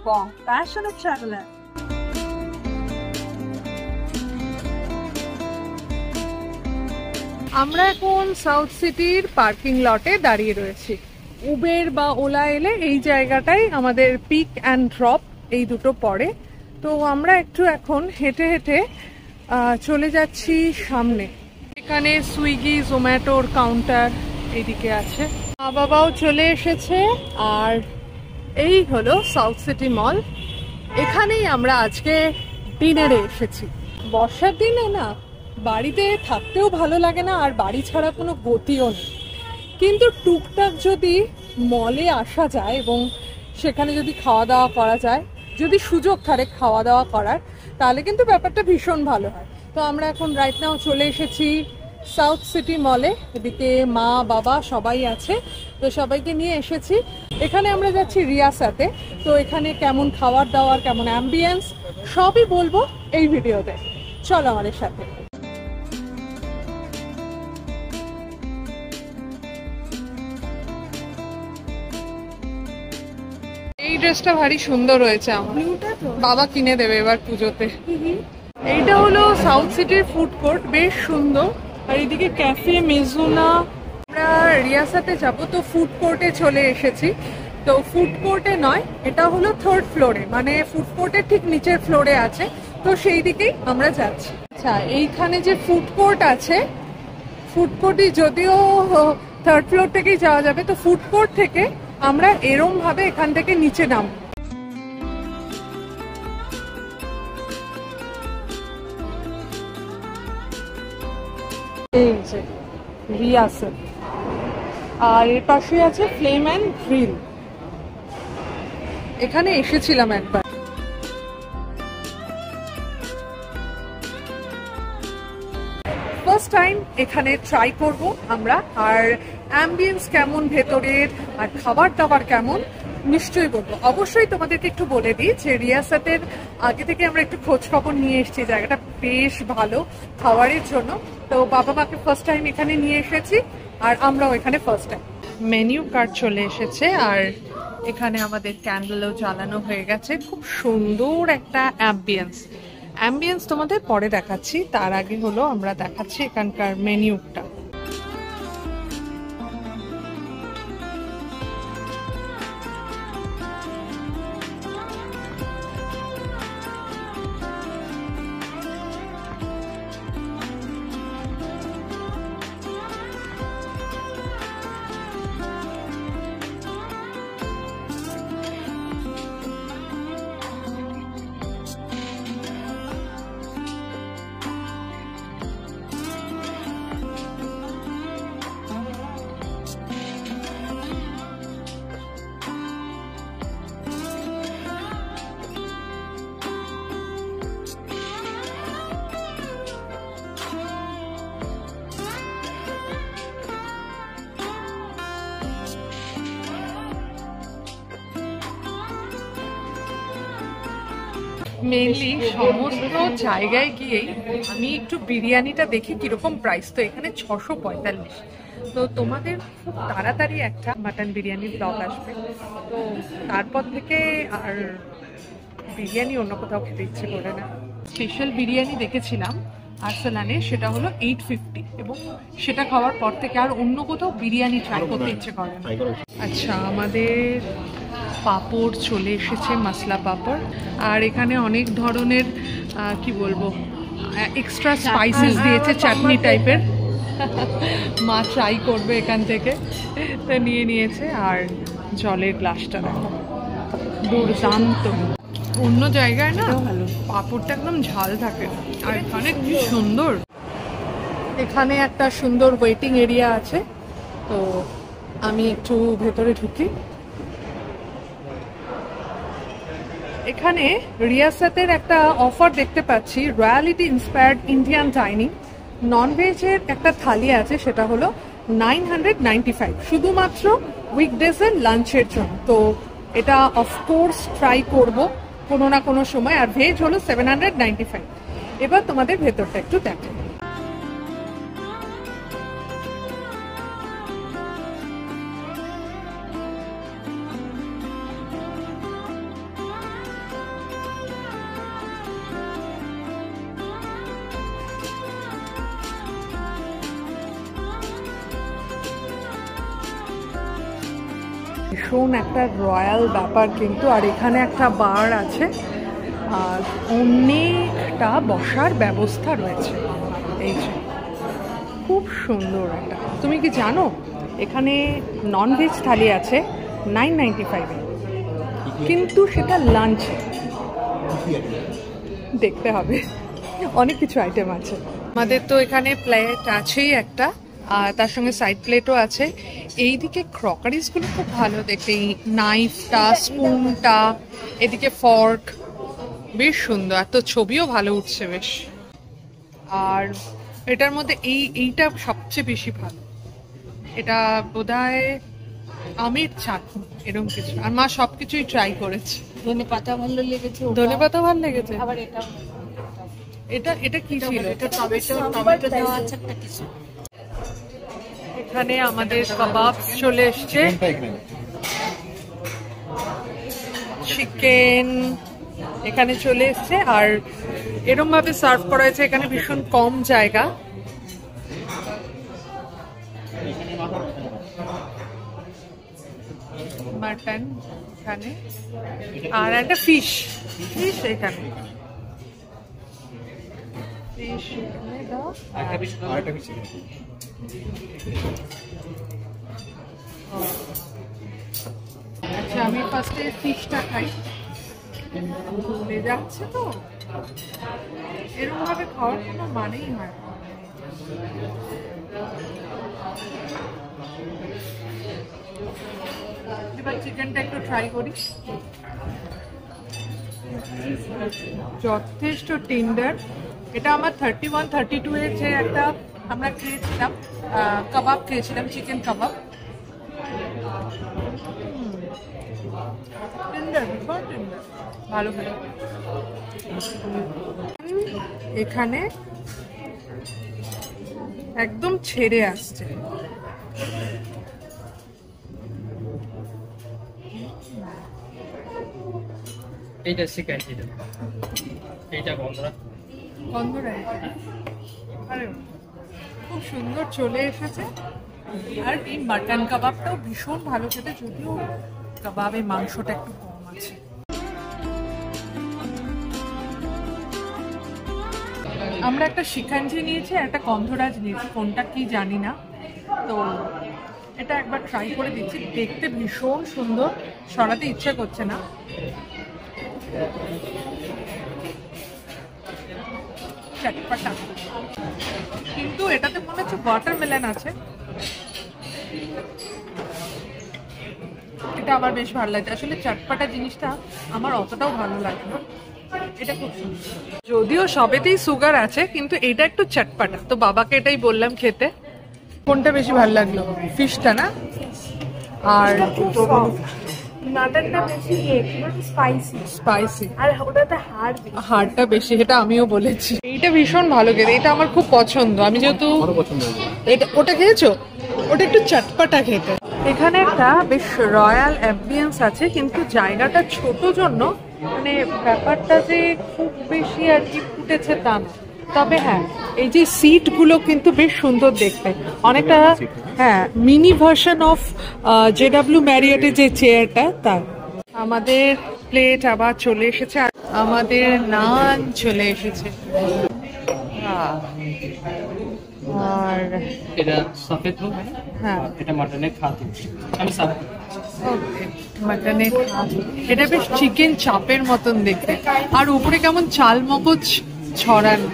Wow, passionate traveler. আমরা এখন south সিটির পার্কিং লটে দাঁড়িয়ে রয়েছি। উবের বা ওলা এলে এই জায়গাটাই আমাদের পিক অ্যান্ড ড্রপ এই দুটো পড়ে। তো আমরা একটু এখন হেঁটে হেঁটে চলে যাচ্ছি সামনে। এখানে সুইগি জোম্যাটোর কাউন্টার এইদিকে আছে। মা বাবাও চলে এসেছে আর এই হলো সাউথ সিটি মল। এখানেই আমরা আজকে ডিনারে এসেছি। বর্ষার দিনে না বাড়িতে থাকতেও ভালো লাগে না, আর বাড়ি ছাড়া কোনো গতিও নেই। কিন্তু টুকটাক যদি মলে আসা যায় এবং সেখানে যদি খাওয়া দাওয়া করা যায়, যদি সুযোগ থাকে খাওয়া দাওয়া করার, তাহলে কিন্তু ব্যাপারটা ভীষণ ভালো হয়। তো আমরা এখন রাইট নাও চলে এসেছি সাউথ সিটি মলে। এদিকে মা বাবা সবাই আছে, তো সবাইকে নিয়ে এসেছি। এখানে আমরা যাচ্ছি রিয়াসাতে। তো এখানে কেমন খাবার দাওয়ার, কেমন অ্যাম্বিয়েন্স, সবই বলবো এই ভিডিওতে। চলো আমাদের সাথে। এই ড্রেসটা ভারী সুন্দর হয়েছে আমার, বাবা কিনে দেবে এবার পুজোতে। এইটা হলো সাউথ সিটির ফুড কোর্ট, বেশ সুন্দর। আর এদিকে ক্যাফে মেজুনা। আমরা রিয়াসাতে যাবো, তো ফুড কোর্টে চলে এসেছি। তো ফুড কোর্টে নয়, এটা হলো থার্ড ফ্লোরে, মানে ফুড কোর্টের ঠিক নিচের ফ্লোরে আছে। তো সেই দিকেই আমরা যাচ্ছি। আচ্ছা, এইখানে যে ফুড কোর্ট আছে, ফুড কোর্টই যদিও থার্ড ফ্লোর থেকেই যাওয়া যাবে। তো ফুড কোর্ট থেকে আমরা এরম ভাবে এখান থেকে নিচে নামবো। এই যে রিয়াসাত, আর এর পাশে আছে ফ্লেম অ্যান্ড গ্রিল। এখানে এসেছিলাম একবার। ফার্স্ট টাইম এখানে ট্রাই করব আমরা। আর অ্যাম্বিয়েন্স কেমন ভেতরের আর খাবার দাবার কেমন নিশ্চয়ই বলবো। অবশ্যই তোমাদেরকে একটু বলে দিই যে রিয়াসাতের আগে থেকে আমরা একটু খোঁজ খবর নিয়ে এসেছি। জায়গাটা বেশ ভালো খাবারের জন্য। তো বাবা মাকে ফার্স্ট টাইম এখানে নিয়ে এসেছি, আর আমরাও এখানে ফার্স্ট টাইম। মেনু কার্ড চলে এসেছে, আর এখানে আমাদের ক্যান্ডেলও জ্বালানো হয়ে গেছে। খুব সুন্দর একটা অ্যাম্বিয়েন্স তোমাদের পরে দেখাচ্ছি। তার আগে হলো আমরা দেখাচ্ছি এখানকার মেনুটা। মেনলি সমস্ত জায়গায় গিয়েই আমি একটু বিরিয়ানিটা দেখি কিরকম প্রাইস। তো এখানে 645। তো তোমাদের খুব তাড়াতাড়ি একটা মাটন বিরিয়ানির ব্লগ আসবে। তো তারপর থেকে আর বিরিয়ানি অন্য কোথাও খেতে ইচ্ছে করে না। স্পেশাল বিরিয়ানি দেখেছিলাম আর্সেলানে, সেটা হলো 850, এবং সেটা খাওয়ার পর থেকে আর অন্য কোথাও বিরিয়ানি ট্রাই করতে ইচ্ছে করে না। আচ্ছা, আমাদের পাঁপড় চলে এসেছে, মশলা পাঁপড়। আর এখানে অনেক ধরনের কি বলবো এক্সট্রা স্পাইসেস দিয়েছে, চাটনি টাইপের। মা ট্রাই করবে এখান থেকে, তো নিয়ে নিয়েছে। আর জলের গ্লাসটা দেখো, দুর্দান্ত। অন্য জায়গায় না পাঁপড়টা একদম ঝাল থাকে, আর এখানে কি সুন্দর। এখানে একটা সুন্দর ওয়েটিং এরিয়া আছে, তো আমি একটু ভেতরে ঢুকি। এখানে রিয়াসাতের একটা অফার দেখতে পাচ্ছি, রয়্যালিটি ইন্সপায়ার্ড ইন্ডিয়ান ডাইনিং। ননভেজের একটা থালি আছে, সেটা হলো 995, শুধুমাত্র উইকডেজের লাঞ্চের জন্য। তো এটা অফকোর্স ট্রাই করব কোনো না কোনো সময়। আর ভেজ হলো 795। এবার তোমাদের ভেতরটা একটু দেখো। ভীষণ একটা রয়্যাল ব্যাপার কিন্তু। আর এখানে একটা বার আছে আর অনেকটা বসার ব্যবস্থা রয়েছে। এই যে খুব সুন্দর একটা। তুমি কি জানো এখানে ননভেজ থালি আছে 995 কিন্তু সেটা লাঞ্চে, দেখতে হবে, অনেক কিছু আইটেম আছে। আমাদের তো এখানে প্লেট আছেই একটা, আর তার সঙ্গে সাইড প্লেটও আছে। এইদিকে ক্রকারিজগুলো খুব ভালো দেখতে, নাইফটা, স্পুনটা, এদিকে ফর্ক, বেশ সুন্দর। আর তো ছবিও ভালো উঠছে বেশ। আর এটার মধ্যে এইটা সবচেয়ে বেশি ভালো, এটা বোধহয় আমের চাটনি এরকম কিছু। আর মা সবকিছুই ট্রাই করেছে। ধনেপাতা ভালো লেগেছে, ধনেপাতা ভালো লেগেছে। আবার এটা এটা কি ছিল? এটা টমেটো দেওয়া আছে একটা কিছু। এখানে আমাদের কাবাব চলে এসছে, চিকেন এখানে চলে এসছে। আর এরকম ভাবে সার্ভ করা হয়েছে, এখানে ভীষণ কম জায়গা। মাটন এখানে, আর একটা ফিশ এখানে। আচ্ছা আমি ফার্স্টে ফিশটা খাই, ভুলে যাচ্ছে তো, এরকম ভাবে খাওয়ার কোনো মানেই হয় না। এবার চিকেনটা একটু ট্রাই করি। যথেষ্ট টেন্ডার। এটা আমার 31, 32 এর যে একটা আমরা খেয়েছিলাম কাবাব খেয়েছিলাম, চিকেন কাবাব, টেন্ডার, ভীষণ টেন্ডার, ভালো ভালো। এখানে একদম ছেড়ে আসছে। এইটা চিকেন, এইটা বন্ধুরা আরে খুব সুন্দর চলে এসেছে। আর এই মাটন কাবাবটাও ভীষণ ভালো খেতে, যদিও কাবাবে মাংসটা একটু কম আছে। আমরা একটা শিকাঞ্জি নিয়েছি, একটা গন্ধরাজ নিয়েছি, কোনটা কি জানি না। তো এটা একবার ট্রাই করে দিচ্ছি, দেখতে ভীষণ সুন্দর, সরাতে ইচ্ছে করছে না। চটপটা, কিন্তু এটাতে মনে হচ্ছে ওয়াটারমেলন আছে, এটা আমার বেশ ভালো লাগছে। আসলে চটপটা জিনিসটা আমার অতটাও ভালো লাগে না, এটা খুব সুন্দর। যদিও সবেতেই সুগার আছে কিন্তু এটা একটু চটপটা, তো বাবাকে এটাই বললাম খেতে। কোনটা বেশি ভালো লাগলো? ফিশটা না? আর মাটনটা বেশি স্পাইসি, আর ওটাতে হাড়টা বেশি, এটা আমিও বলেছি। এইটা ভীষণ ভালো খেতে, এটা আমার খুব পছন্দ। আমি যেহেতু এটা, ওটা খেয়েছো, ওটা একটু চটপটা খেতে। এখানে একটা বেশ রয়্যাল অ্যাম্বিয়েন্স আছে, কিন্তু জায়গাটা ছোট জন্য মানে ব্যাপারটা যে খুব বেশি আর কি ফুটেছে তা না। তবে হ্যাঁ, এই যে সিটগুলো কিন্তু বেশ সুন্দর দেখতে, অনেকটা হ্যাঁ মিনি ভার্সন অফ JW ম্যারিয়টের যে চেয়ারটা তার। আমাদের প্লেট আবার চলে এসেছে, আর আমাদের নান চলে এসেছে। আর এটা সফেদ রুম, হ্যাঁ এটা মাটনের খাতি, আমি সাফ মাটনের, এটা বেশ চিকেন চাপের মতন দেখতে, আর উপরে কেমন চাল মগজ ছড়ানো।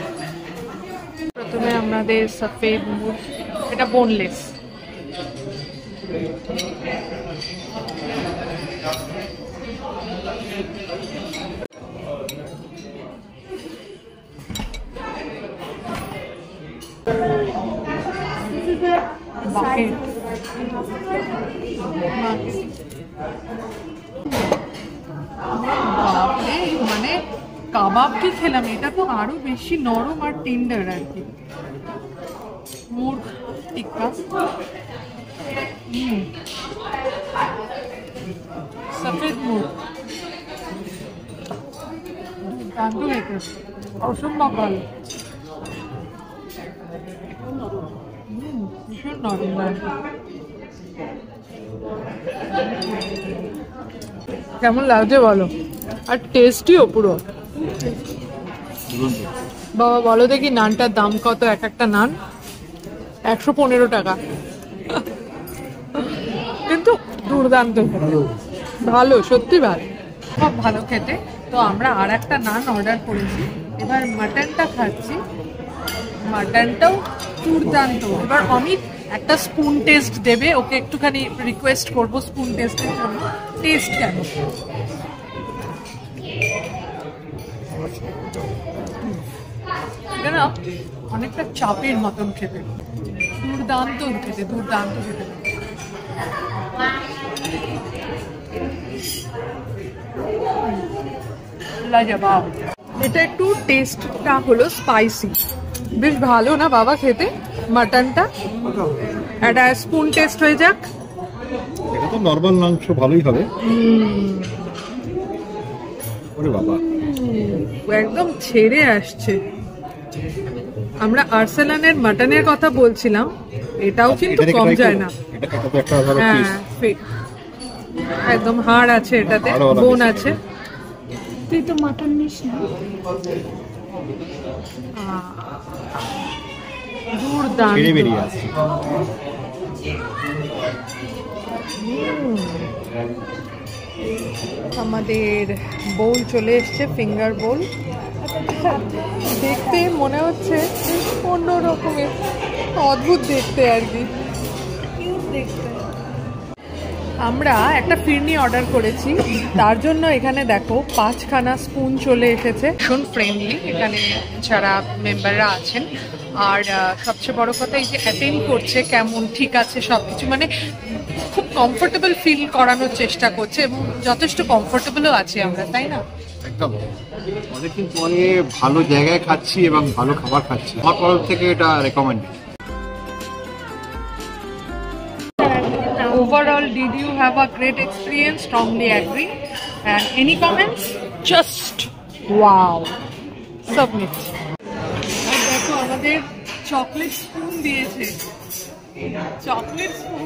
প্রথমে আমাদের সফেদ মুগ, এটা বোনলেস। মানে কাবাব কি খেলাম, এটা তো আরো বেশি নরম আর টেন্ডার আর কি। মুরগ টিক্কা, সফেদ মুরগ, দুর্দান্ত খেতে, অসম্ভব ভালো, ভীষণ নরম। কেমন লাগছে বলো, আর টেস্টিও পুরো। বাবা বলো দেখি নানটার দাম কত? এক একটা নান 115 টাকা, কিন্তু দুর্দান্ত ভালো, সত্যি ভালো, খুব ভালো খেতে। তো আমরা আর একটা নান অর্ডার করেছি, এবার মাটনটা খাচ্ছি। মাটনটাও দুর্দান্ত। এবার অমিত একটা স্পুন টেস্ট দেবে, ওকে একটুখানি রিকোয়েস্ট করবো স্পুন টেস্টের জন্য। টেস্ট কেন? এটা না অনেকটা চাপের মতন খেতে, দুর্দান্ত খেতে, দুর্দান্ত খেতে। লাজবাব। এটা একটু টেস্টটা হলো স্পাইসি, বেশ ভালো না বাবা খেতে মাটনটা? একটা স্পুন টেস্ট হয়ে যাক। এটা তো নরমাল মাংস, ভালোই হবে। ওরে বাবা, একদম ছেড়ে আসছে। আমরা আর্সেলানের মাটনের কথা বলছিলাম, এটাও কিন্তু কম যায় না। হ্যাঁ, একদম হাড় আছে, এটাতে বোন আছে। তুই তো মাটন নিস না। দুর্দান্ত। আমাদের বোল চলে এসছে, ফিঙ্গার বোল। দেখতে মনে হচ্ছে অন্য রকমের, অদ্ভুত দেখতে আর কি। আমরা একটা ফিরনি অর্ডার করেছি, তার জন্য এখানে দেখো 5খানা স্পুন চলে এসেছে। ভীষণ ফ্রেন্ডলি এখানে যারা মেম্বাররা আছেন। আর সবচেয়ে বড় কথা, এই যে অ্যাটেন্ড করছে কেমন ঠিক আছে সবকিছু, মানে খুব কমফোর্টেবল ফিল করানোর চেষ্টা করছে, এবং যথেষ্ট কমফোর্টেবলও আছি আমরা, তাই না? একদম অনেকদিন পরে ভালো জায়গায় খাচ্ছি এবং ভালো খাবার খাচ্ছি। আমার তরফ থেকে এটা recommended. Overall, did you have a great experience? Strongly agree. And any comments? Just wow. Submit. আর দেখো আমাদের চকলেট স্পুন দিয়েছে, চকলেট স্পুন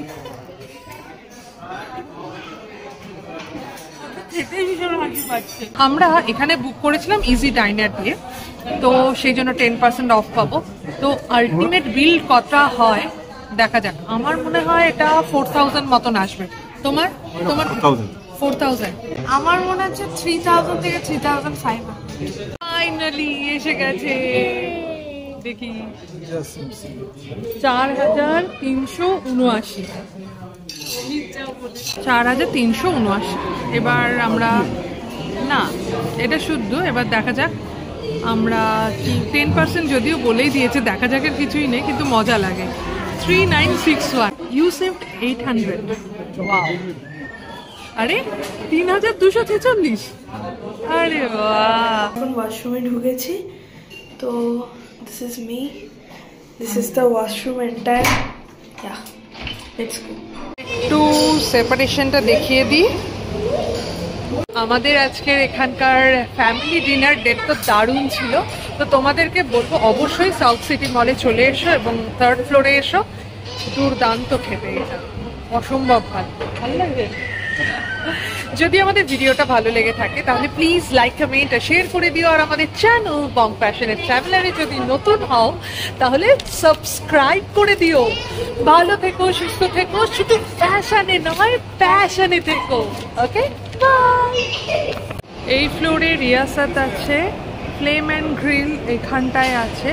খেতে ভীষণ হাসি পাচ্ছে। আমরা এখানে বুক করেছিলাম ইজি ডাইনার দিয়ে, তো সেই জন্য 10% অফ পাবো। তো আলটিমেট বিল কত হয় দেখা যাক। আমার মনে হয় এটা 4000 মতন আসবে। তোমার 4000? আমার মনে হচ্ছে 3000 থেকে 3500। ফাইনালি এসে গেছে, দেখি 4379, 4379। এবার আমরা না, এটা শুদ্ধ। এবার দেখা যাক আমরা 10% যদিও বলেই দিয়েছে, দেখা যাক এর কিছুই নেই, কিন্তু মজা লাগে। 3961, you saved 800. Wow. আরে 3246। আরে বাহ। এখন ওয়াশরুমে ঢুকেছি, তো this is me, this is the washroom entire. Yeah, let's go. একটু সেপারেশনটা দেখিয়ে দিই। আমাদের আজকের এখানকার ফ্যামিলি ডিনার ডেট তো দারুণ ছিল। তো তোমাদেরকে বলবো অবশ্যই সাউথ সিটি মলে চলে এসো এবং 3rd ফ্লোরে এসো, দুর্দান্ত খেতে, এটা অসম্ভব ভালো, ভালো লাগবে। যদি আমাদের ভিডিওটা ভালো লেগে থাকে তাহলে প্লিজ লাইক, কমেন্ট আর শেয়ার করে দিও। আর আমাদের চ্যানেল বং প্যাশনেট ট্রাভেলারে যদি নতুন হও তাহলে সাবস্ক্রাইব করে দিও। ভালো থেকো, সুস্থ থেকো, শুধু ফ্যাশনে নয় প্যাশনে থেকো। ওকে, বাই। এই ফ্লোরে রিয়াসাত আছে, ফ্লেম অ্যান্ড গ্রিল এখানটায় আছে,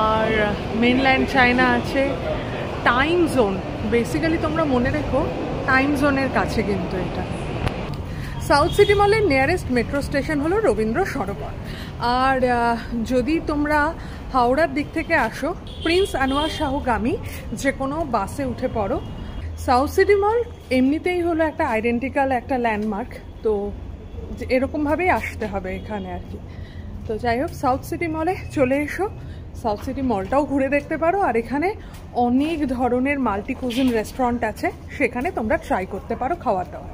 আর মেনল্যান্ড চায়না আছে। টাইম জোন বেসিক্যালি তোমরা মনে রেখো, টাইম জোনের কাছে কিন্তু এটা। সাউথ সিটি মলের নিয়ারেস্ট মেট্রো স্টেশন হলো রবীন্দ্র সরোবর। আর যদি তোমরা হাওড়ার দিক থেকে আসো, প্রিন্স আনোয়ার শাহগামী যে কোনো বাসে উঠে পড়ো। সাউথ সিটি মল এমনিতেই হলো একটা আইডেন্টিক্যাল একটা ল্যান্ডমার্ক, তো এরকমভাবেই আসতে হবে এখানে আর কি। তো যাই হোক, সাউথ সিটি মলে চলে এসো, সাউথ সিটি মলটাও ঘুরে দেখতে পারো। আর এখানে অনেক ধরনের মাল্টি কুজিন রেস্টুরেন্ট আছে, সেখানে তোমরা ট্রাই করতে পারো খাওয়া দাওয়া।